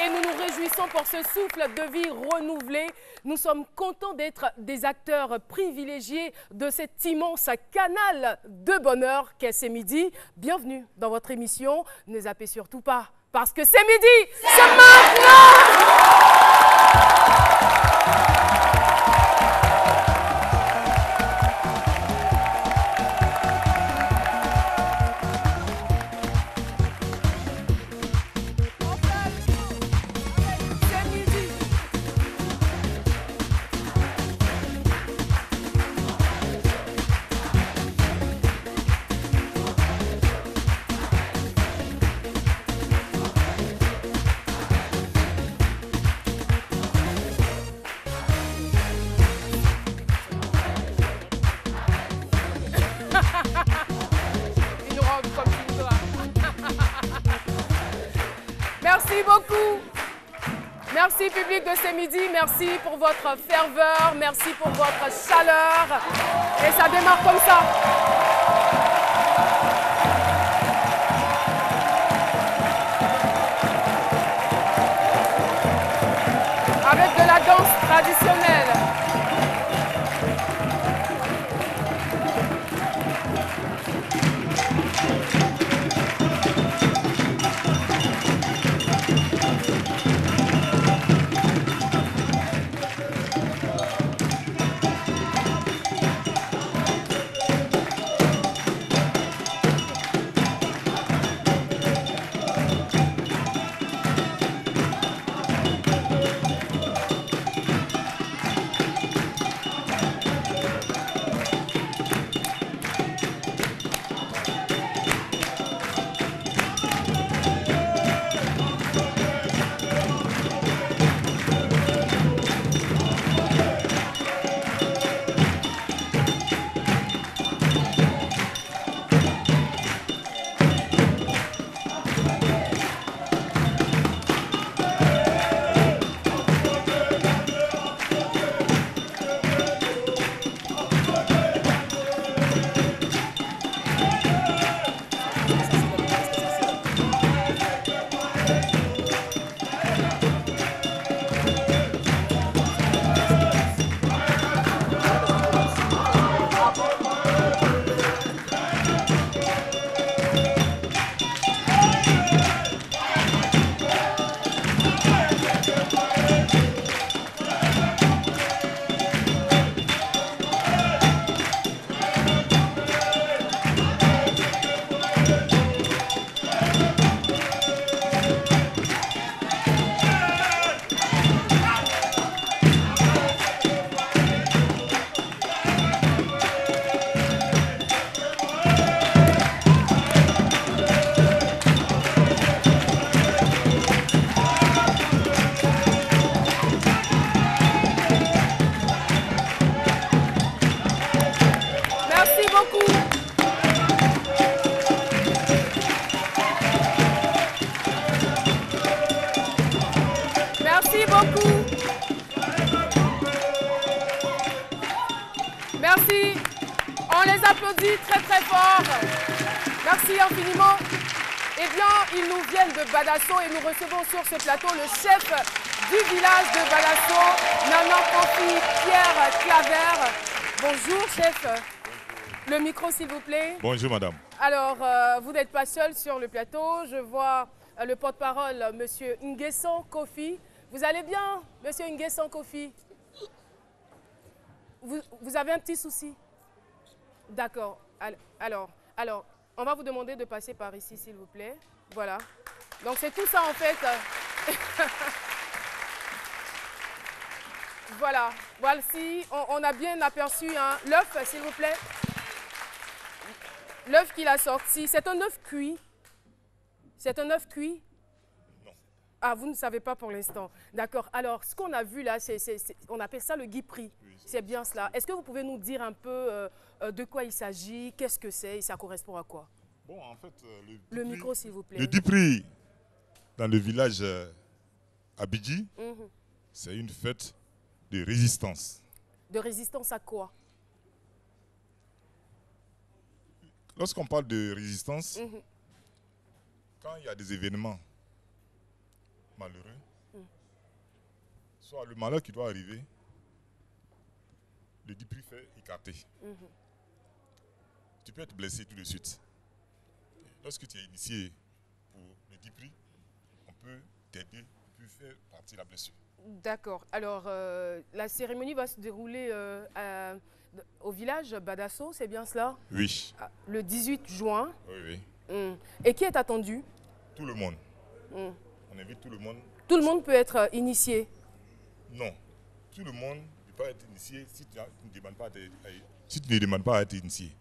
et nous nous réjouissons pour ce souffle de vie renouvelé. Nous sommes contents d'être des acteurs privilégiés de cet immense canal de bonheur qu'est C'est Midi. Bienvenue dans votre émission. Ne zappez surtout pas, parce que C'est Midi, c'est maintenant! Merci beaucoup. Merci public de C'est Midi, merci pour votre ferveur, merci pour votre chaleur. Et ça démarre comme ça. Avec de la danse traditionnelle. Merci beaucoup. Merci. On les applaudit très très fort. Merci infiniment. Eh bien, ils nous viennent de Badasso et nous recevons sur ce plateau le chef du village de Badasso, Nana Kofi Pierre Claver. Bonjour chef. Le micro s'il vous plaît. Bonjour madame. Alors, vous n'êtes pas seul sur le plateau. Je vois le porte-parole, monsieur Nguessan Kofi. Vous allez bien, monsieur Nguessan Kofi? Vous avez un petit souci? D'accord. Alors, on va vous demander de passer par ici, s'il vous plaît. Voilà. Donc, c'est tout ça, en fait. Voilà. Voici, on a bien aperçu hein, l'œuf, s'il vous plaît. L'œuf qu'il a sorti, c'est un œuf cuit. C'est un œuf cuit? Non. Ah, vous ne savez pas pour l'instant. D'accord. Alors, ce qu'on a vu là, on appelle ça le guipri. Oui, c'est bien cela. Est-ce que vous pouvez nous dire un peu de quoi il s'agit? Qu'est-ce que c'est et ça correspond à quoi? Bon, en fait, le micro, s'il vous plaît. Le guipri, dans le village Abidji, c'est une fête de résistance. De résistance à quoi? Lorsqu'on parle de résistance, quand il y a des événements malheureux, soit le malheur qui doit arriver, le DIPRI fait écarter. Tu peux être blessé tout de suite. Lorsque tu es initié pour le DIPRI, on peut t'aider, on peut faire partir la blessure. D'accord. Alors, la cérémonie va se dérouler au village Badasso, c'est bien cela? Oui. Le 18 juin. Oui, oui. Et qui est attendu? Tout le monde. On invite tout le monde. Tout le monde peut être initié? Non. Tout le monde ne peut pas être initié si tu ne demandes pas à être initié.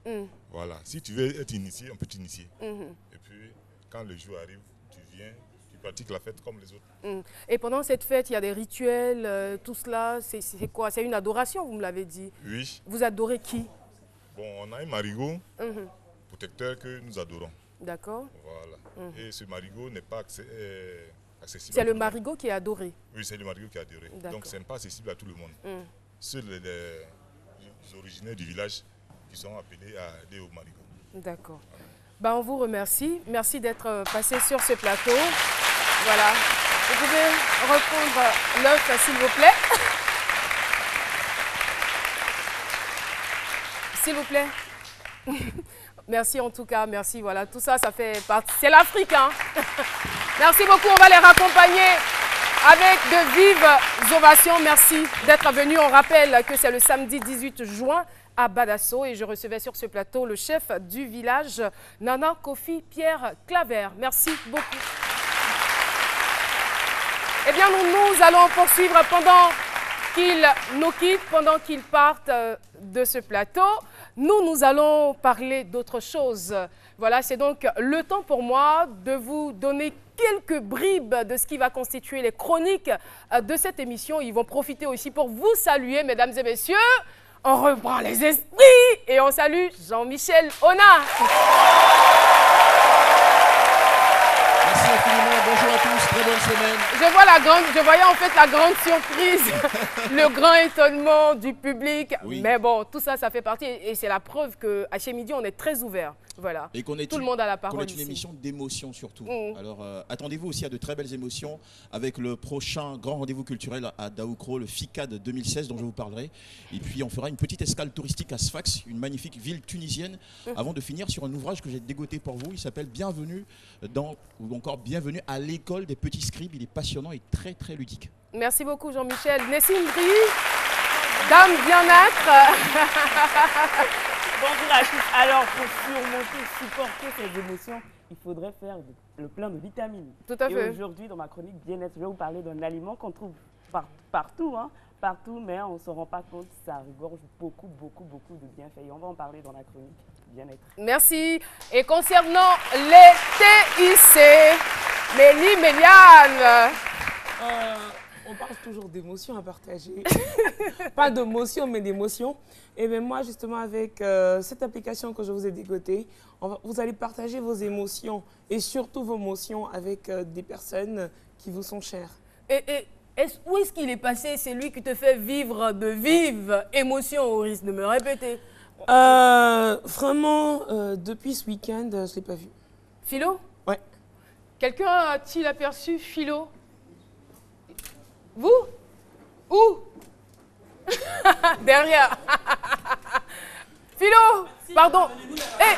Voilà. Si tu veux être initié, on peut t'initier. Et puis, quand le jour arrive, tu viens, tu pratiques la fête comme les autres. Et pendant cette fête, il y a des rituels, tout cela, c'est quoi? C'est une adoration, vous me l'avez dit. Oui. Vous adorez qui? Bon, on a un marigot protecteur que nous adorons. D'accord. Voilà. Et ce marigot n'est pas accessible. C'est le marigot qui est adoré? Oui, c'est le marigot qui est adoré. Donc, ce n'est pas accessible à tout le monde. Seuls les originaires du village qui sont appelés à aller au marigot. D'accord. Ben, on vous remercie. Merci d'être passé sur ce plateau. Voilà. Vous pouvez reprendre l'œuf, s'il vous plaît. S'il vous plaît. Merci en tout cas. Merci. Voilà. Tout ça, ça fait partie. C'est l'Afrique, hein. Merci beaucoup. On va les raccompagner avec de vives ovations. Merci d'être venus. On rappelle que c'est le samedi 18 juin à Badasso et je recevais sur ce plateau le chef du village, Nana Kofi Pierre Claver. Merci beaucoup. Eh bien, nous allons poursuivre pendant qu'ils nous quittent, pendant qu'ils partent de ce plateau. Nous allons parler d'autre chose. Voilà, c'est donc le temps pour moi de vous donner quelques bribes de ce qui va constituer les chroniques de cette émission. Ils vont profiter aussi pour vous saluer, mesdames et messieurs. On reprend les esprits et on salue Jean-Michel Ona. Merci infiniment, bonjour à tous, très bonne semaine. Je voyais en fait la grande surprise, le grand étonnement du public. Oui. Mais bon, tout ça, ça fait partie et c'est la preuve qu'à Chez Midi, on est très ouvert. Voilà. Et tout le monde a la parole. Qu'on est une émission d'émotion surtout. Alors, attendez-vous aussi à de très belles émotions avec le prochain grand rendez-vous culturel à Daoukro, le FICAD 2016 dont je vous parlerai. Et puis, on fera une petite escale touristique à Sfax, une magnifique ville tunisienne, avant de finir sur un ouvrage que j'ai dégoté pour vous. Il s'appelle Bienvenue ou encore Bienvenue à l'école des petits scribes. Il est passionnant et très, très ludique. Merci beaucoup, Jean-Michel. Nessine Brie, Dame Bien-être. Bonjour à tous. Alors, pour surmonter, supporter ces émotions, il faudrait faire le plein de vitamines. Tout à fait. Et aujourd'hui, dans ma chronique bien-être, je vais vous parler d'un aliment qu'on trouve partout, hein, partout, mais on ne se rend pas compte, ça regorge beaucoup de bienfaits. Et on va en parler dans la chronique bien-être. Merci. Et concernant les TIC, Mélie Méliane. On parle toujours d'émotions à partager. Pas d'émotions, mais d'émotions. Et bien moi, justement, avec cette application que je vous ai dégotée, vous allez partager vos émotions et surtout vos émotions avec des personnes qui vous sont chères. Où est-ce qu'il est passé? C'est lui qui te fait vivre de vives émotions, au risque de me répéter. Vraiment, depuis ce week-end, je ne l'ai pas vu. Philo? Ouais. Quelqu'un a-t-il aperçu Philo? Vous? Où? Derrière. Philo, pardon. Hey.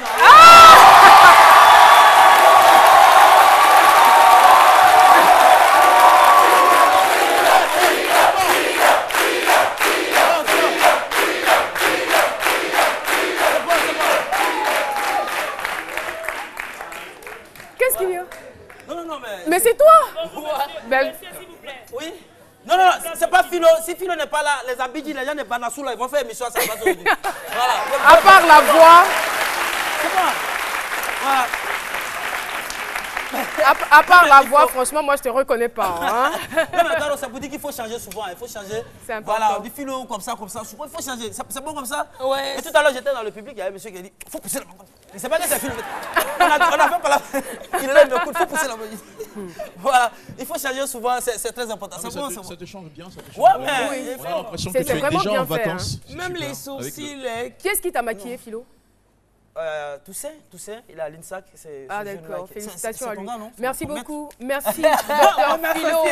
Qu'est-ce qu'il y a? Non, mais c'est toi? Ben, s'il vous plaît. Oui? Non, c'est pas Philo. Si Philo n'est pas là, les Abidji, les gens de Banassou, là, ils vont faire émission à sa place aujourd'hui. Voilà. À part la voix. C'est quoi? Voilà. À part la voix, franchement, moi, je te reconnais pas. Hein? Non, mais attends, c'est pour dire qu'il faut changer souvent. Il faut changer. C'est important. Voilà, du Philo, comme ça. Souvent, il faut changer. C'est bon comme ça? Ouais. Et tout à l'heure, j'étais dans le public, il y avait un monsieur qui a dit il faut pousser la main. Il ne sait pas que c'est Philo. On a fait par là. Il lève le coude, il faut pousser la main. Voilà, il faut changer souvent, c'est très important. Ça te change bien, ça te change ouais, bien. mais On a l'impression que tu es déjà en vacances. Même les sourcils. Qui est-ce qui t'a maquillé, Philo? Toussaint, il est à l'INSAC. Ah d'accord, félicitations à lui. Ton gars, non? Merci beaucoup, merci, docteur Philo.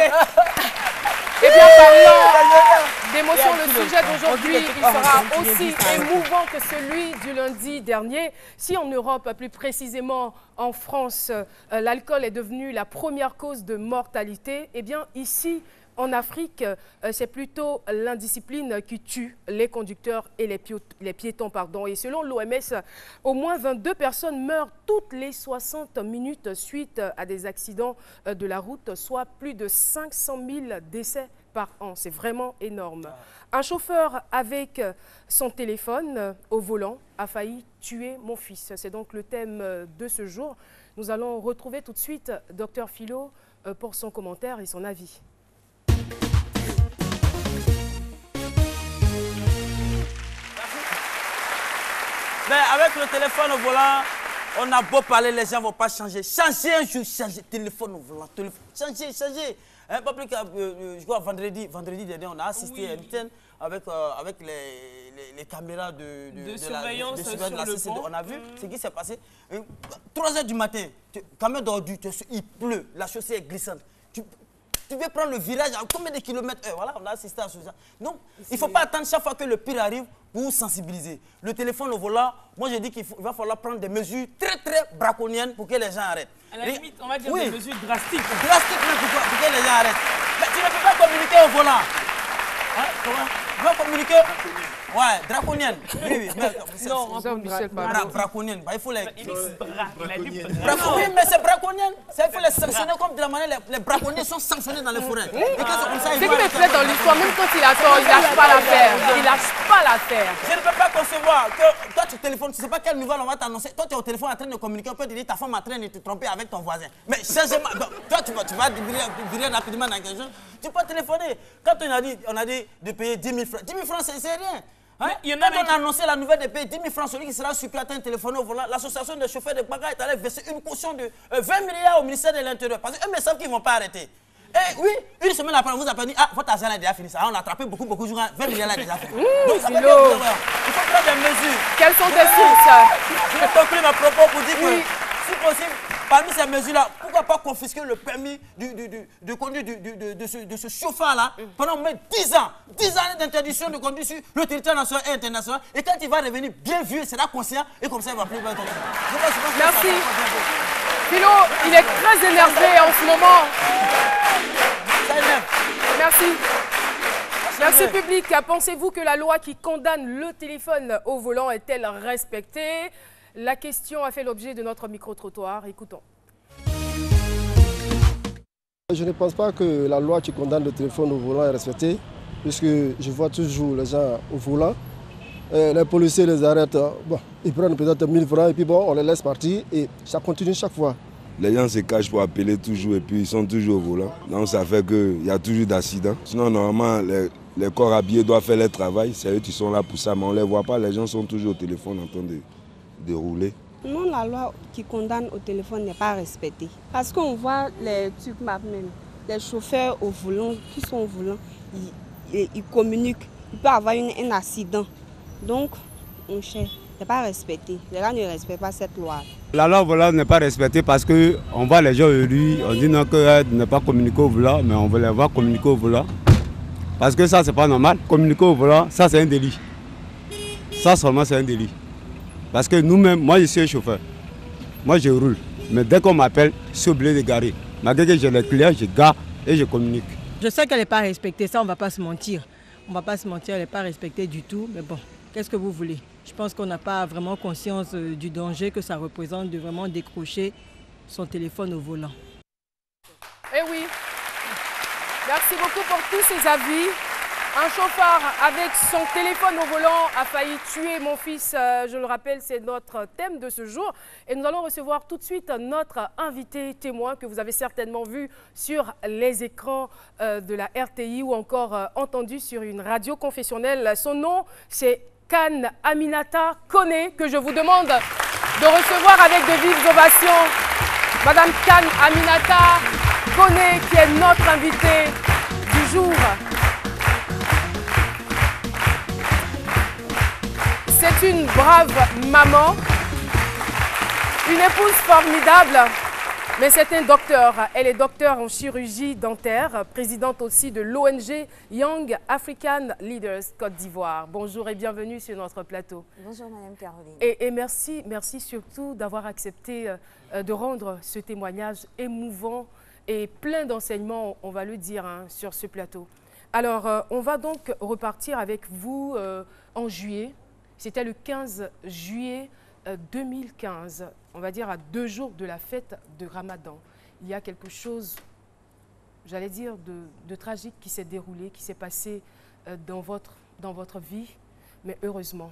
Eh bien, parlant d'émotion, le sujet d'aujourd'hui, il sera aussi émouvant que celui du lundi dernier. Si en Europe, plus précisément en France, l'alcool est devenu la première cause de mortalité, eh bien, ici, en Afrique, c'est plutôt l'indiscipline qui tue les conducteurs et les piétons. Et selon l'OMS, au moins 22 personnes meurent toutes les 60 minutes suite à des accidents de la route, soit plus de 500 000 décès par an. C'est vraiment énorme. Un chauffeur avec son téléphone au volant a failli tuer mon fils. C'est donc le thème de ce jour. Nous allons retrouver tout de suite Dr Philo pour son commentaire et son avis. Mais avec le téléphone au volant, on a beau parler, les gens ne vont pas changer. Changez un jour, changez. Téléphone au volant, changez, changez. Pas plus que, je crois, vendredi dernier, on a assisté à une scène avec les caméras de surveillance de la CCD. On a vu ce qui s'est passé. 3 h du matin, quand même d'ordu, il pleut, la chaussée est glissante. Tu veux prendre le virage à combien de kilomètres heure? Voilà, on a assisté à ce genre. Donc, il ne faut pas attendre chaque fois que le pire arrive pour sensibiliser. Le téléphone au volant, moi je dis qu'il va falloir prendre des mesures très braconniennes pour que les gens arrêtent. À la limite, on va dire des mesures drastiques. Drastiques pour que les gens arrêtent. Mais tu ne peux pas communiquer au volant. Hein? Comment? Tu vas communiquer? Ouais, draconienne. Oui. Mais, non, braconienne. Il faut les. Oui, mais c'est braconienne. Il faut les sanctionner comme de la manière les braconniers sont sanctionnés dans les forêts. Ce qui me plaît dans l'histoire, même quand il a tort, il ne lâche pas l'affaire. Il lâche pas l'affaire. Je ne peux pas concevoir que toi tu téléphones, tu ne sais pas quelle nouvelle on va t'annoncer. Toi tu es au téléphone en train de communiquer, on peut te dire ta femme est en train de te tromper avec ton voisin. Mais changement. Toi tu vas virer rapidement dans quelque chose. Tu peux téléphoner. Quand on a dit de payer 10 000 francs. 10 000 francs, c'est rien. Hein? Quand on a annoncé la nouvelle de payer 10 000 francs, celui qui sera suppléant téléphone au volant, l'association des chauffeurs de Baga est allée verser une caution de 20 milliards au ministère de l'Intérieur. Parce qu'eux, mais savent qu'ils ne vont pas arrêter. Et oui, une semaine après, on vous a dit, ah, votre argent est déjà fini. Ça, on a attrapé beaucoup de gens, 20 milliards est déjà fini. Donc, ça il faut prendre des mesures. Quelles sont tes sources? Je vais conclure mes propos pour dire que, si possible, parmi ces mesures-là, pourquoi pas confisquer le permis de conduire de ce chauffeur-là pendant même 10 ans. 10 années d'interdiction de conduire sur le territoire national et international. Et quand il va revenir bien vieux, il sera conscient et comme ça, il va plus bien conduire. Merci. Philo, il est très énervé en ce moment. Merci. Merci public. Pensez-vous que la loi qui condamne le téléphone au volant est-elle respectée? La question a fait l'objet de notre micro-trottoir. Écoutons. Je ne pense pas que la loi qui condamne le téléphone au volant est respectée, puisque je vois toujours les gens au volant. Les policiers les arrêtent, bon, ils prennent peut-être 1000 francs et puis bon, on les laisse partir et ça continue chaque fois. Les gens se cachent pour appeler toujours et puis ils sont toujours au volant. Donc ça fait qu'il y a toujours d'accidents. Sinon normalement les corps habillés doivent faire leur travail, c'est eux qui sont là pour ça, mais on ne les voit pas, les gens sont toujours au téléphone en train de rouler. Non, la loi qui condamne au téléphone n'est pas respectée. Parce qu'on voit les trucs même, les chauffeurs au volant, qui sont au volant, ils communiquent, il peut y avoir un accident. Donc, mon cher, n'est pas respecté. Les gens ne respectent pas cette loi. La loi au volant n'est pas respectée parce qu'on voit les gens élus, on dit non que ne pas communiquer au volant, mais on veut les voir communiquer au volant. Parce que ça, c'est pas normal. Communiquer au volant, ça c'est un délit. Ça seulement c'est un délit. Parce que nous-mêmes, moi je suis un chauffeur. Moi je roule. Mais dès qu'on m'appelle, je suis obligé de garer. Malgré que j'ai les clients, je gare et je communique. Je sais qu'elle n'est pas respectée, ça on ne va pas se mentir. On ne va pas se mentir, elle n'est pas respectée du tout. Mais bon, qu'est-ce que vous voulez? Je pense qu'on n'a pas vraiment conscience du danger que ça représente de vraiment décrocher son téléphone au volant. Eh oui, merci beaucoup pour tous ces avis. Un chauffeur avec son téléphone au volant a failli tuer mon fils. Je le rappelle, c'est notre thème de ce jour. Et nous allons recevoir tout de suite notre invité témoin que vous avez certainement vu sur les écrans de la RTI ou encore entendu sur une radio confessionnelle. Son nom, c'est Kane Aminata Kone, que je vous demande de recevoir avec de vives ovations. Madame Kane Aminata Kone, qui est notre invitée du jour. C'est une brave maman, une épouse formidable Mais c'est un docteur. Elle est docteure en chirurgie dentaire, présidente aussi de l'ONG Young African Leaders Côte d'Ivoire. Bonjour et bienvenue sur notre plateau. Bonjour Madame Caroline. Et merci surtout d'avoir accepté de rendre ce témoignage émouvant et plein d'enseignements, on va le dire, hein, sur ce plateau. Alors, on va donc repartir avec vous en juillet. C'était le 15 juillet 2015, on va dire à 2 jours de la fête de Ramadan. Il y a quelque chose, j'allais dire, de tragique qui s'est déroulé, qui s'est passé dans votre vie. Mais heureusement,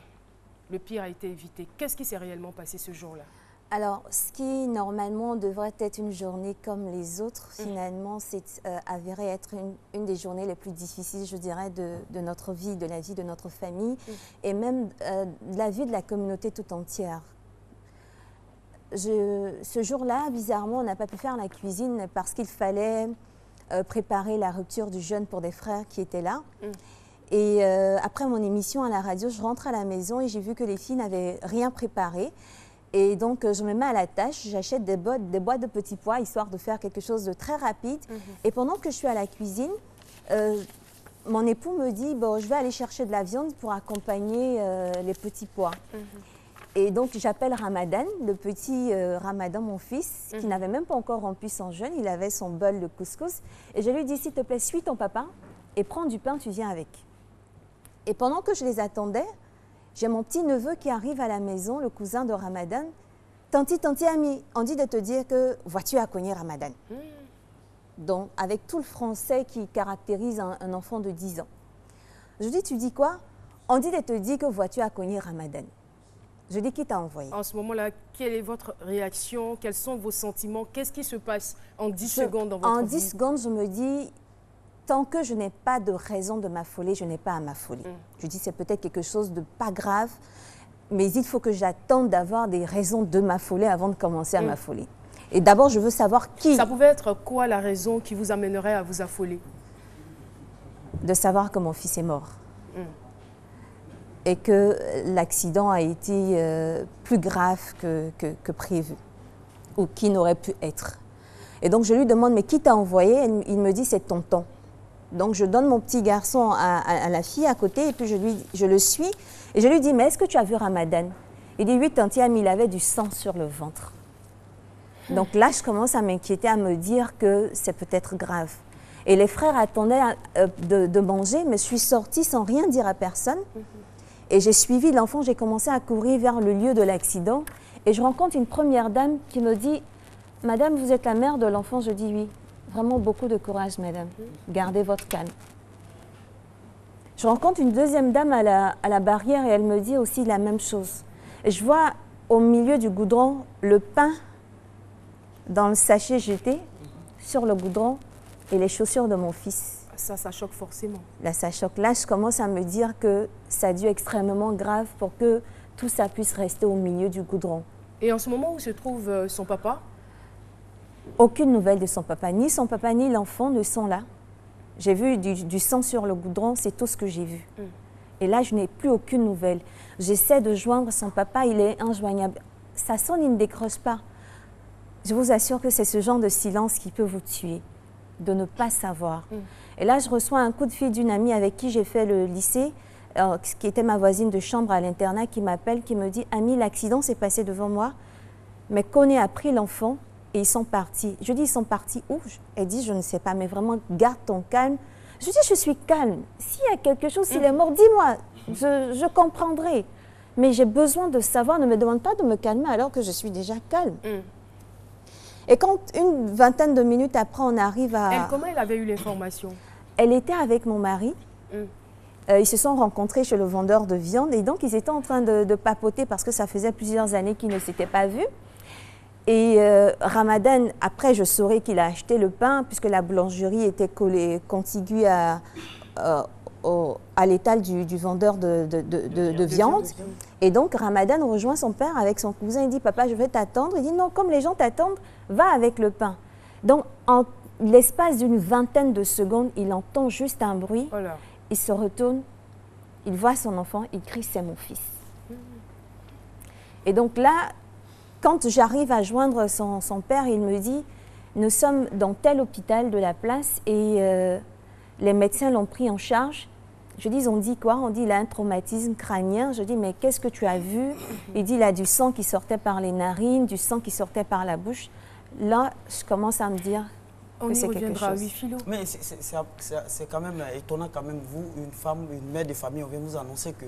le pire a été évité. Qu'est-ce qui s'est réellement passé ce jour-là? Alors, ce qui normalement devrait être une journée comme les autres, finalement, c'est avéré être une des journées les plus difficiles, je dirais, de notre vie, de la vie de notre famille, et même de la vie de la communauté tout entière. Ce jour-là, bizarrement, on n'a pas pu faire la cuisine parce qu'il fallait préparer la rupture du jeûne pour des frères qui étaient là. Et après mon émission à la radio, je rentre à la maison et j'ai vu que les filles n'avaient rien préparé. Et donc, je me mets à la tâche, j'achète des boîtes de petits pois, histoire de faire quelque chose de très rapide. Et pendant que je suis à la cuisine, mon époux me dit, bon, je vais aller chercher de la viande pour accompagner les petits pois. Et donc, j'appelle Ramadan, le petit Ramadan, mon fils, qui n'avait même pas encore rompu son jeûne. Il avait son bol de couscous. Et je lui dis, s'il te plaît, suis ton papa et prends du pain, tu viens avec. Et pendant que je les attendais, j'ai mon petit neveu qui arrive à la maison, le cousin de Ramadan. Tanti, ami, on dit de te dire que vois-tu à cogner Ramadan. Donc, avec tout le français qui caractérise un enfant de 10 ans. Je dis, tu dis quoi? On dit de te dire que vois-tu à cogner Ramadan. Je dis, qui t'a envoyé? En ce moment-là, quelle est votre réaction? Quels sont vos sentiments? Qu'est-ce qui se passe en 10 secondes dans votre vie? En 10 secondes, je me dis, tant que je n'ai pas de raison de m'affoler, je n'ai pas à m'affoler. Je dis, c'est peut-être quelque chose de pas grave, mais il faut que j'attende d'avoir des raisons de m'affoler avant de commencer à m'affoler. Et d'abord, je veux savoir qui. Ça pouvait être quoi la raison qui vous amènerait à vous affoler? De savoir que mon fils est mort. Et que l'accident a été plus grave que prévu, ou qui n'aurait pu être. Et donc, je lui demande, mais qui t'a envoyé? Il me dit, c'est tonton. Donc, je donne mon petit garçon à la fille à côté, et puis je le suis, et je lui dis, mais est-ce que tu as vu Ramadan? Il dit, oui, tanti Ami, il avait du sang sur le ventre. Donc là, je commence à m'inquiéter, à me dire que c'est peut-être grave. Et les frères attendaient de manger, mais je suis sortie sans rien dire à personne. Et j'ai suivi l'enfant, j'ai commencé à courir vers le lieu de l'accident. Et je rencontre une première dame qui me dit, « Madame, vous êtes la mère de l'enfant ?» Je dis « Oui. » Vraiment beaucoup de courage, madame. Gardez votre calme. Je rencontre une deuxième dame à la barrière et elle me dit aussi la même chose. Et je vois au milieu du goudron le pain dans le sachet jeté sur le goudron et les chaussures de mon fils. Ça choque forcément. Là, ça choque. Là, je commence à me dire que ça a dû être extrêmement grave pour que tout ça puisse rester au milieu du goudron. Et en ce moment où se trouve son papa? Aucune nouvelle de son papa. Ni son papa ni l'enfant ne sont là. J'ai vu du sang sur le goudron, c'est tout ce que j'ai vu. Et là, je n'ai plus aucune nouvelle. J'essaie de joindre son papa, il est injoignable. Ça sonne, il ne décroche pas. Je vous assure que c'est ce genre de silence qui peut vous tuer, de ne pas savoir. Et là, je reçois un coup de fil d'une amie avec qui j'ai fait le lycée, qui était ma voisine de chambre à l'internat, qui m'appelle, qui me dit « Ami, l'accident s'est passé devant moi, mais Koné a pris l'enfant et ils sont partis. » Je dis « Ils sont partis où ?» Elle dit « Je ne sais pas, mais vraiment, garde ton calme. » Je dis « Je suis calme. S'il y a quelque chose, s'il est mort, dis-moi, je comprendrai. Mais j'ai besoin de savoir, ne me demande pas de me calmer alors que je suis déjà calme. » Et quand une vingtaine de minutes après, on arrive à... Comment elle avait eu l'information? Elle était avec mon mari. Ils se sont rencontrés chez le vendeur de viande et donc ils étaient en train de papoter parce que ça faisait plusieurs années qu'ils ne s'étaient pas vus. Et Ramadan, après, je saurais qu'il a acheté le pain puisque la boulangerie était contiguë à l'étal du vendeur de viande. Et donc, Ramadan rejoint son père avec son cousin. Il dit, papa, je vais t'attendre. Il dit, non, comme les gens t'attendent, va avec le pain. Donc, en l'espace d'une vingtaine de secondes, il entend juste un bruit. Il se retourne, il voit son enfant, il crie, c'est mon fils. Et donc là, quand j'arrive à joindre son père, il me dit, nous sommes dans tel hôpital de la place et les médecins l'ont pris en charge. Je dis, on dit quoi? On dit, il a un traumatisme crânien. Je dis, mais qu'est-ce que tu as vu? Il dit, il a du sang qui sortait par les narines, du sang qui sortait par la bouche. Là, je commence à me dire que c'est quelque chose. Oui, Philo. Mais c'est quand même étonnant quand même, vous, une femme, une mère de famille, on vient vous annoncer que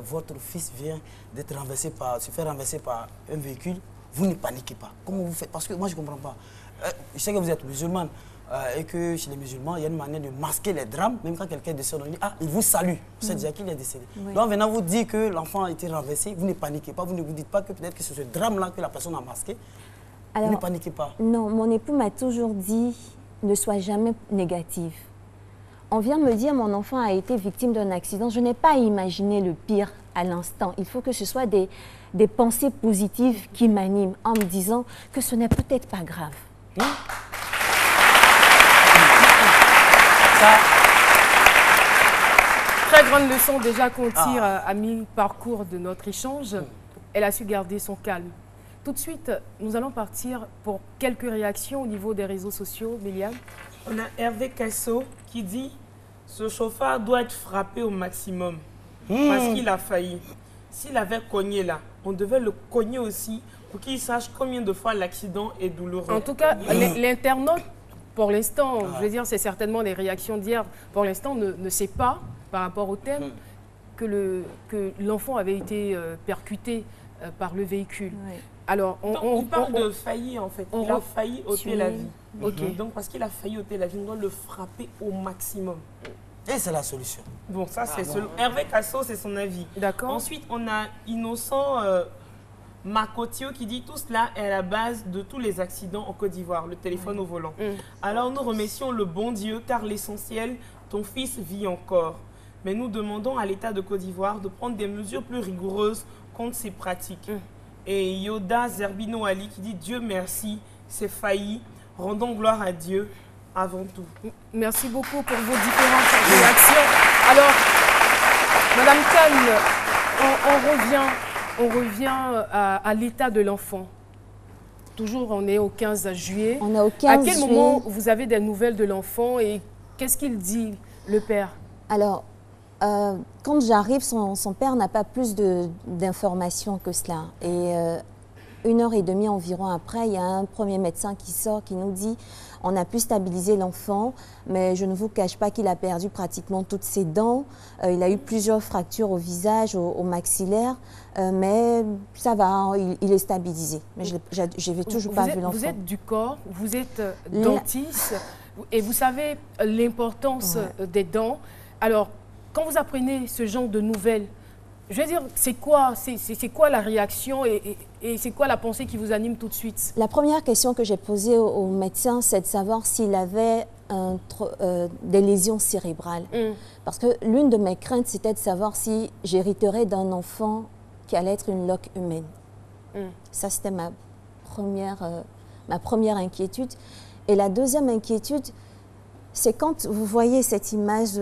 votre fils vient d'être renversé se faire renverser par un véhicule. Vous ne paniquez pas. Comment vous faites? Parce que moi, je ne comprends pas. Je sais que vous êtes musulmane. Et que chez les musulmans, il y a une manière de masquer les drames. Même quand quelqu'un décède, on dit, ah, il vous salue. C'est déjà qu'il est décédé. Oui. Donc, venant vous dire que l'enfant a été renversé, vous ne paniquez pas. Vous ne vous dites pas que peut-être que c'est ce drame-là que la personne a masqué. Alors, vous ne paniquez pas. Non, mon époux m'a toujours dit, ne sois jamais négative. On vient me dire, mon enfant a été victime d'un accident. Je n'ai pas imaginé le pire à l'instant. Il faut que ce soit des pensées positives qui m'animent en me disant que ce n'est peut-être pas grave. Très grande leçon déjà qu'on tire à mi-parcours de notre échange. Elle a su garder son calme. Tout de suite, nous allons partir pour quelques réactions au niveau des réseaux sociaux. Myliam. On a Hervé Casso qui dit « Ce chauffeur doit être frappé au maximum parce qu'il a failli. S'il avait cogné là, on devait le cogner aussi pour qu'il sache combien de fois l'accident est douloureux. » En tout cas, l'internaute, pour l'instant, je veux dire, c'est certainement les réactions d'hier, pour l'instant, ne sait pas, par rapport au thème, que l'enfant avait été percuté par le véhicule. Oui. Alors, on parle de faillir, en fait. Il a failli ôter la vie. Donc, parce qu'il a failli ôter la vie, on doit le frapper au maximum. Et c'est la solution. Bon, ça, c'est Hervé Casso, c'est son avis. D'accord. Ensuite, on a Innocent Makotio qui dit « Tout cela est à la base de tous les accidents en Côte d'Ivoire, le téléphone au volant. Alors, nous remercions le bon Dieu, car l'essentiel, ton fils vit encore. Mais nous demandons à l'État de Côte d'Ivoire de prendre des mesures plus rigoureuses contre ces pratiques. » Et Yoda Zerbino Ali qui dit « Dieu merci, c'est failli, rendons gloire à Dieu avant tout. » Merci beaucoup pour vos différentes réactions. Alors, Madame Kane, on revient à l'état de l'enfant. Toujours, on est au 15 juillet. On est au 15 juillet. À quel moment vous avez des nouvelles de l'enfant et qu'est-ce qu'il dit, le père? Alors, quand j'arrive, son père n'a pas plus d'informations que cela. Et 1h30 environ après, il y a un premier médecin qui sort, qui nous dit « On a pu stabiliser l'enfant, mais je ne vous cache pas qu'il a perdu pratiquement toutes ses dents. Il a eu plusieurs fractures au visage, au maxillaire, mais ça va, il est stabilisé. » Mais je n'ai toujours pas vu l'enfant. Vous êtes du corps, vous êtes dentiste et vous savez l'importance des dents. Alors, quand vous apprenez ce genre de nouvelles, je veux dire, c'est quoi la réaction et c'est quoi la pensée qui vous anime tout de suite? La première question que j'ai posée au médecin, c'est de savoir s'il avait des lésions cérébrales. Parce que l'une de mes craintes, c'était de savoir si j'hériterais d'un enfant qui allait être une loque humaine. Ça, c'était ma première inquiétude. Et la deuxième inquiétude, c'est quand vous voyez cette image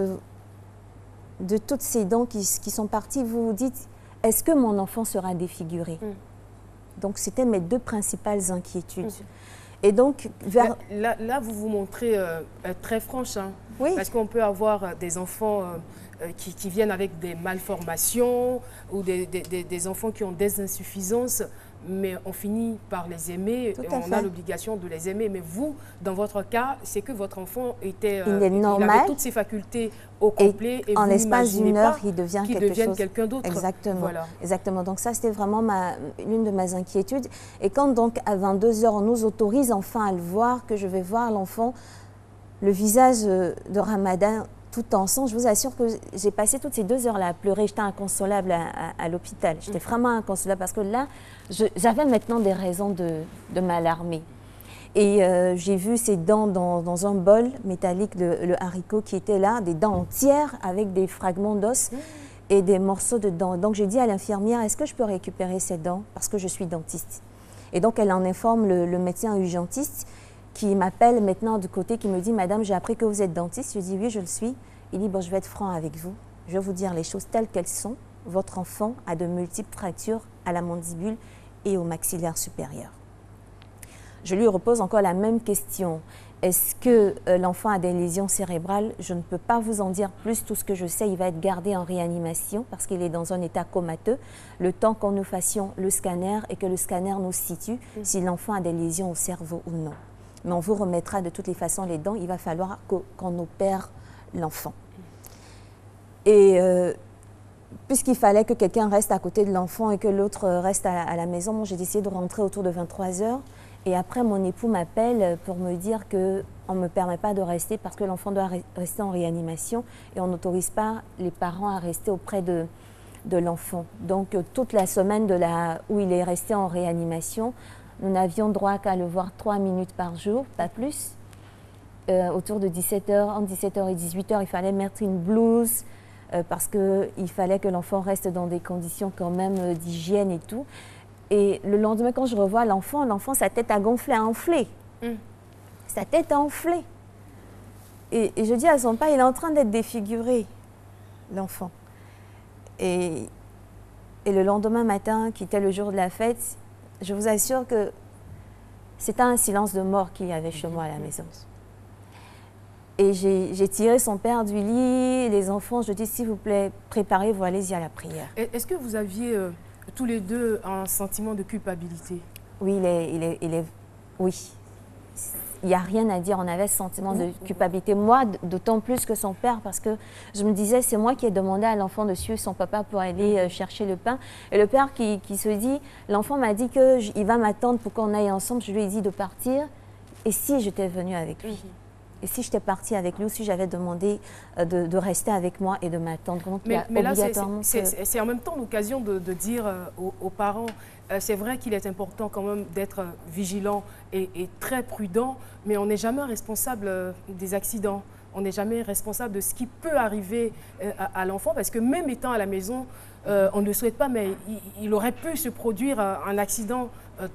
de toutes ces dents qui sont parties, vous vous dites, est-ce que mon enfant sera défiguré? Donc, c'était mes deux principales inquiétudes. Et donc, là, vous vous montrez très franche, hein, parce qu'on peut avoir des enfants qui viennent avec des malformations ou des enfants qui ont des insuffisances, mais on finit par les aimer, et on a l'obligation de les aimer. Mais vous, dans votre cas, c'est que votre enfant était il avait toutes ses facultés au complet et en l'espace d'une heure, il devient quelqu'un d'autre. Exactement. Voilà. Exactement. Donc ça, c'était vraiment l'une de mes inquiétudes. Et quand donc à 22 h, on nous autorise enfin à le voir, que je vais voir l'enfant, le visage de Ramadan tout ensemble, je vous assure que j'ai passé toutes ces 2 heures-là à pleurer. J'étais inconsolable à l'hôpital. J'étais vraiment inconsolable parce que là, j'avais maintenant des raisons de m'alarmer. Et j'ai vu ces dents dans un bol métallique, le haricot qui était là, des dents entières avec des fragments d'os et des morceaux de dents. Donc j'ai dit à l'infirmière, est-ce que je peux récupérer ces dents? Parce que je suis dentiste. Et donc elle en informe le médecin urgentiste qui m'appelle maintenant du côté, qui me dit « Madame, j'ai appris que vous êtes dentiste ». Je dis « Oui, je le suis ». Il dit « Bon, je vais être franc avec vous. Je vais vous dire les choses telles qu'elles sont. Votre enfant a de multiples fractures à la mandibule et au maxillaire supérieur. Je lui repose encore la même question. Est-ce que l'enfant a des lésions cérébrales? Je ne peux pas vous en dire plus. Tout ce que je sais, il va être gardé en réanimation parce qu'il est dans un état comateux. Le temps qu'on nous fassions le scanner et que le scanner nous situe si l'enfant a des lésions au cerveau ou non. Mais on vous remettra de toutes les façons les dents. Il va falloir qu'on opère l'enfant. Et puisqu'il fallait que quelqu'un reste à côté de l'enfant et que l'autre reste à la maison, moi j'ai décidé de rentrer autour de 23 h. Et après, mon époux m'appelle pour me dire qu'on ne me permet pas de rester parce que l'enfant doit rester en réanimation et on n'autorise pas les parents à rester auprès de l'enfant. Donc, toute la semaine où il est resté en réanimation, nous n'avions droit qu'à le voir 3 minutes par jour, pas plus. Autour de 17 h, entre 17 h et 18 h, il fallait mettre une blouse parce qu'il fallait que l'enfant reste dans des conditions quand même d'hygiène et tout. Et le lendemain, quand je revois l'enfant, sa tête a gonflé, a enflé. Sa tête a enflé. Et je dis à son père, il est en train d'être défiguré, l'enfant. Et le lendemain matin, qui était le jour de la fête, je vous assure que c'était un silence de mort qu'il y avait chez moi à la maison. Et j'ai tiré son père du lit, les enfants, je dis, s'il vous plaît, préparez-vous, allez-y à la prière. Est-ce que vous aviez tous les deux un sentiment de culpabilité? Oui, oui. Il n'y a rien à dire, on avait ce sentiment de culpabilité. Moi, d'autant plus que son père, parce que je me disais, c'est moi qui ai demandé à l'enfant de suivre son papa pour aller chercher le pain. Et le père qui se dit, l'enfant m'a dit qu'il va m'attendre pour qu'on aille ensemble. Je lui ai dit de partir. Et si j'étais venue avec lui? Et si j'étais partie avec lui ou si j'avais demandé de rester avec moi et de m'attendre? Mais là, c'est en même temps l'occasion de dire aux parents, c'est vrai qu'il est important quand même d'être vigilant et très prudent, mais on n'est jamais responsable des accidents. On n'est jamais responsable de ce qui peut arriver à l'enfant, parce que même étant à la maison, on ne le souhaite pas, mais il aurait pu se produire un accident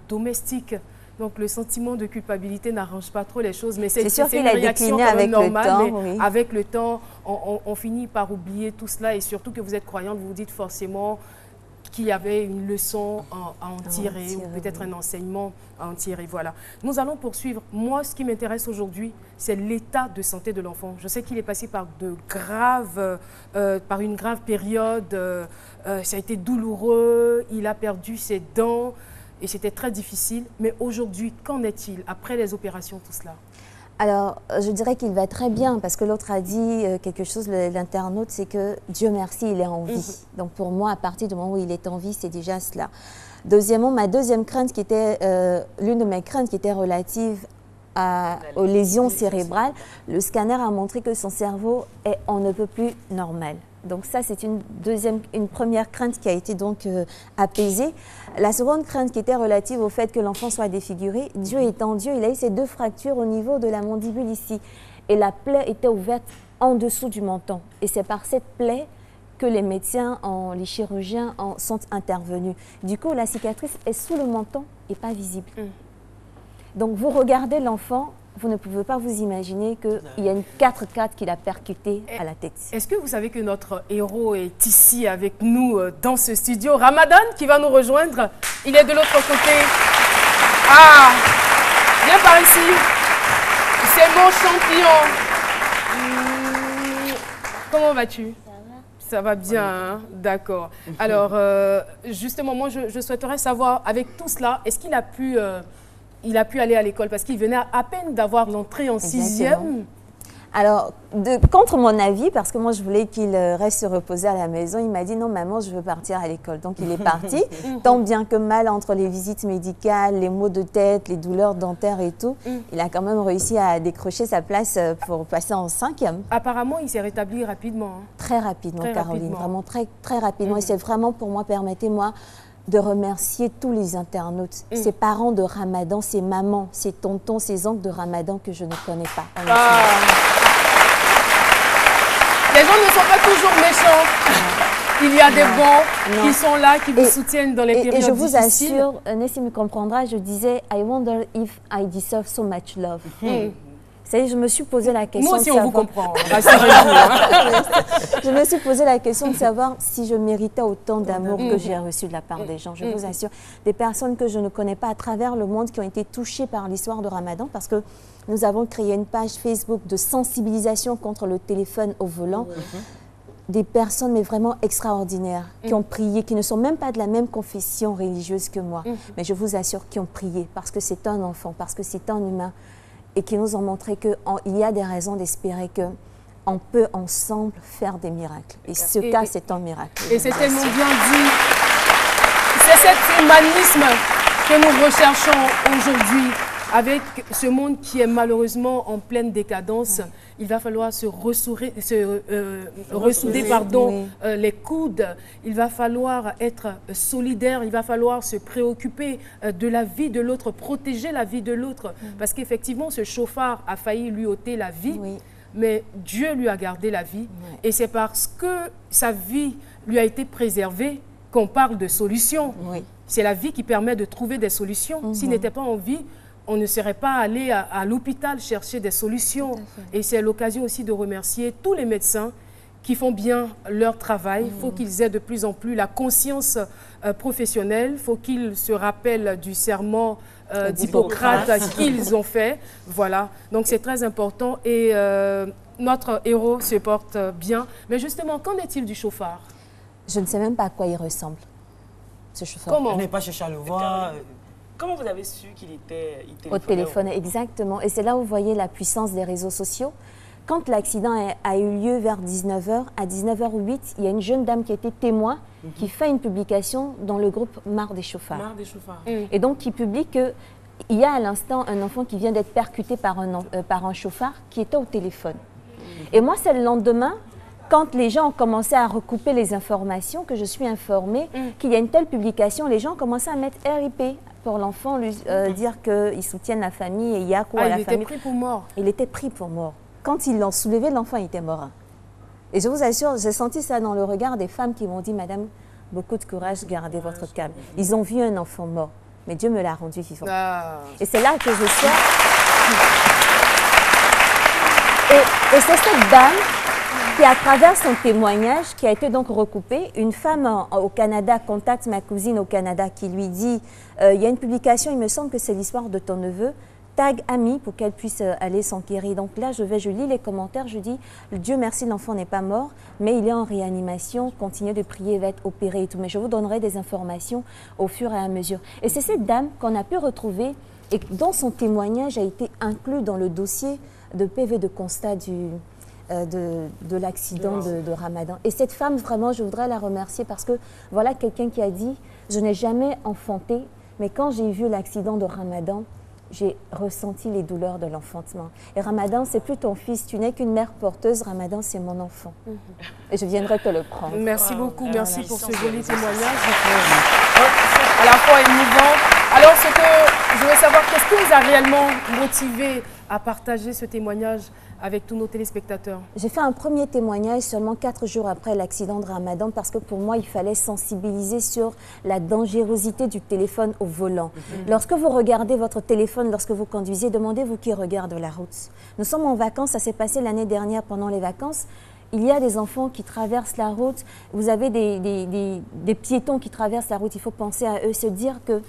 domestique. Donc, le sentiment de culpabilité n'arrange pas trop les choses, mais c'est une réaction normale. Mais avec le temps, on finit par oublier tout cela, et surtout que vous êtes croyante, vous vous dites forcément qu'il y avait une leçon à en tirer, ou peut-être un enseignement à en tirer. Voilà. Nous allons poursuivre. Moi, ce qui m'intéresse aujourd'hui, c'est l'état de santé de l'enfant. Je sais qu'il est passé par une grave période. Ça a été douloureux. Il a perdu ses dents. Et c'était très difficile. Mais aujourd'hui, qu'en est-il après les opérations, tout cela? Alors, je dirais qu'il va très bien, parce que l'autre a dit quelque chose, l'internaute, c'est que Dieu merci, il est en vie. Donc pour moi, à partir du moment où il est en vie, c'est déjà cela. Deuxièmement, ma deuxième crainte, qui était l'une de mes craintes qui était relative aux lésions cérébrales, le scanner a montré que son cerveau est on ne peut plus normal. Donc ça, c'est une première crainte qui a été donc apaisée. La seconde crainte qui était relative au fait que l'enfant soit défiguré, Dieu étant Dieu, il a eu ces 2 fractures au niveau de la mandibule ici. Et la plaie était ouverte en dessous du menton. Et c'est par cette plaie que les médecins, les chirurgiens sont intervenus. Du coup, la cicatrice est sous le menton et pas visible. Donc vous regardez l'enfant, vous ne pouvez pas vous imaginer qu'il y a une 4x4 qui l'a percuté à la tête. Est-ce que vous savez que notre héros est ici avec nous dans ce studio? Ramadan qui va nous rejoindre, il est de l'autre côté. Ah, viens par ici. C'est mon champion. Comment vas-tu? Ça va bien, hein? D'accord. Alors, justement, moi, je souhaiterais savoir, avec tout cela, est-ce qu'il a pu... il a pu aller à l'école parce qu'il venait à peine d'avoir l'entrée en 6e. Alors, contre mon avis, parce que moi je voulais qu'il reste se reposer à la maison, il m'a dit non maman, je veux partir à l'école. Donc il est parti, tant bien que mal entre les visites médicales, les maux de tête, les douleurs dentaires et tout, il a quand même réussi à décrocher sa place pour passer en 5e. Apparemment, il s'est rétabli rapidement. Hein. Très rapidement, Caroline, vraiment très rapidement. Et c'est vraiment pour moi, permettez-moi, de remercier tous les internautes, ces parents de Ramadan, ces mamans, ces tontons, ces oncles de Ramadan que je ne connais pas. Les gens ne sont pas toujours méchants. Il y a des bons qui sont là, qui vous soutiennent dans les périodes difficiles. Et je vous assure, Nessie me comprendra, je disais « I wonder if I deserve so much love ». savez, je me suis posé la question. Moi aussi, de savoir... on vous comprend. Hein. Je me suis posé la question de savoir si je méritais autant d'amour que j'ai reçu de la part des gens. Je vous assure, des personnes que je ne connais pas à travers le monde qui ont été touchées par l'histoire de Ramadan, parce que nous avons créé une page Facebook de sensibilisation contre le téléphone au volant. Des personnes mais vraiment extraordinaires qui ont prié, qui ne sont même pas de la même confession religieuse que moi, mais je vous assure qui ont prié parce que c'est un enfant, parce que c'est un humain et qui nous ont montré qu'il y a des raisons d'espérer qu'on peut ensemble faire des miracles. Et ce cas, c'est un miracle. Et c'est tellement bien dit. C'est cet humanisme que nous recherchons aujourd'hui avec ce monde qui est malheureusement en pleine décadence. Il va falloir se ressouder les coudes. Il va falloir être solidaire. Il va falloir se préoccuper de la vie de l'autre, protéger la vie de l'autre. Parce qu'effectivement, ce chauffard a failli lui ôter la vie, mais Dieu lui a gardé la vie. Et c'est parce que sa vie lui a été préservée qu'on parle de solutions. C'est la vie qui permet de trouver des solutions. S'il n'était pas en vie, on ne serait pas allé à l'hôpital chercher des solutions. Et c'est l'occasion aussi de remercier tous les médecins qui font bien leur travail. Il faut qu'ils aient de plus en plus la conscience professionnelle. Il faut qu'ils se rappellent du serment d'Hippocrate qu'ils ont fait. Voilà, donc c'est très important. Et notre héros se porte bien. Mais justement, qu'en est-il du chauffard? Je ne sais même pas à quoi il ressemble, ce chauffard. Comment? On n'est pas cherché à le voir. Comment vous avez su qu'il était au téléphone? Exactement. Et c'est là où vous voyez la puissance des réseaux sociaux. Quand l'accident a eu lieu vers 19h, à 19h08, il y a une jeune dame qui était témoin, qui fait une publication dans le groupe Marre des chauffards. Marre des chauffards. Et donc, qui publie qu'il y a à l'instant un enfant qui vient d'être percuté par un chauffard qui était au téléphone. Et moi, c'est le lendemain, quand les gens ont commencé à recouper les informations, que je suis informée qu'il y a une telle publication, les gens ont commencé à mettre RIP pour l'enfant, lui dire qu'ils soutiennent la famille et il y a quoi à la famille. Il était pris pour mort. Il était pris pour mort. Quand ils l'ont soulevé, l'enfant était mort. Et je vous assure, j'ai senti ça dans le regard des femmes qui m'ont dit, Madame, beaucoup de courage, gardez votre calme. Ils ont vu un enfant mort, mais Dieu me l'a rendu vivant. Et c'est là que je suis. Et c'est cette dame qui, à travers son témoignage, qui a été donc recoupé, une femme au Canada contacte ma cousine au Canada qui lui dit il y a une publication, il me semble que c'est l'histoire de ton neveu, tag ami pour qu'elle puisse aller s'enquérir. Donc là, je lis les commentaires, je dis Dieu merci, l'enfant n'est pas mort, mais il est en réanimation, continuez de prier, il va être opéré et tout. Mais je vous donnerai des informations au fur et à mesure. Et c'est cette dame qu'on a pu retrouver et dont son témoignage a été inclus dans le dossier de PV de constat de l'accident de Ramadan. Et cette femme, vraiment, je voudrais la remercier parce que voilà quelqu'un qui a dit « Je n'ai jamais enfanté, mais quand j'ai vu l'accident de Ramadan, j'ai ressenti les douleurs de l'enfantement. Et Ramadan, c'est plus ton fils, tu n'es qu'une mère porteuse, Ramadan, c'est mon enfant. Et je viendrai te le prendre. » Merci beaucoup, merci pour ce joli témoignage. À la fois émouvant. Alors, ce que je veux savoir, qu'est-ce qui vous a réellement motivé à partager ce témoignage avec tous nos téléspectateurs? J'ai fait un premier témoignage seulement 4 jours après l'accident de Ramadan parce que pour moi, il fallait sensibiliser sur la dangerosité du téléphone au volant. Lorsque vous regardez votre téléphone, lorsque vous conduisez, demandez-vous qui regarde la route. Nous sommes en vacances, ça s'est passé l'année dernière pendant les vacances. Il y a des enfants qui traversent la route, vous avez des piétons qui traversent la route, il faut penser à eux, se dire que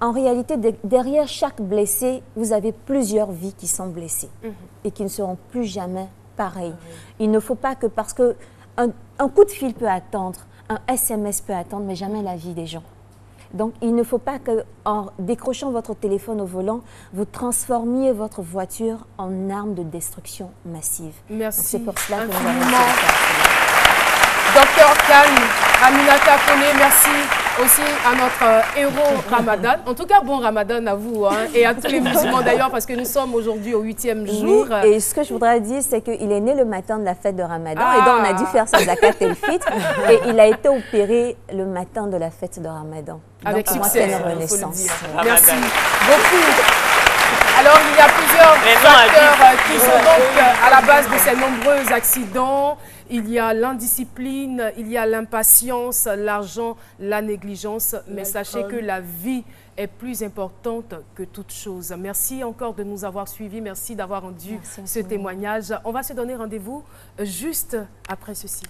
en réalité, derrière chaque blessé, vous avez plusieurs vies qui sont blessées et qui ne seront plus jamais pareilles. Il ne faut pas que, parce qu'un coup de fil peut attendre, un SMS peut attendre, mais jamais la vie des gens. Donc, il ne faut pas qu'en décrochant votre téléphone au volant, vous transformiez votre voiture en arme de destruction massive. Merci. C'est pour cela que nous infiniment. avons fait ça. Docteur Kane, Aminata Kone, merci aussi à notre héros Ramadan. En tout cas, bon Ramadan à vous et à tous les musulmans d'ailleurs, parce que nous sommes aujourd'hui au 8e jour. Oui, et ce que je voudrais dire, c'est qu'il est né le matin de la fête de Ramadan et donc on a dû faire sa zakat et le fitr et il a été opéré le matin de la fête de Ramadan. Avec donc, succès, moi, c'est une renaissance. Merci beaucoup. Alors, il y a plusieurs facteurs qui sont donc à la base de ces nombreux accidents. il y a l'indiscipline, il y a l'impatience, l'argent, la négligence. Mais sachez que la vie est plus importante que toute chose. Merci encore de nous avoir suivis. Merci d'avoir rendu ce témoignage. On va se donner rendez-vous juste après ceci.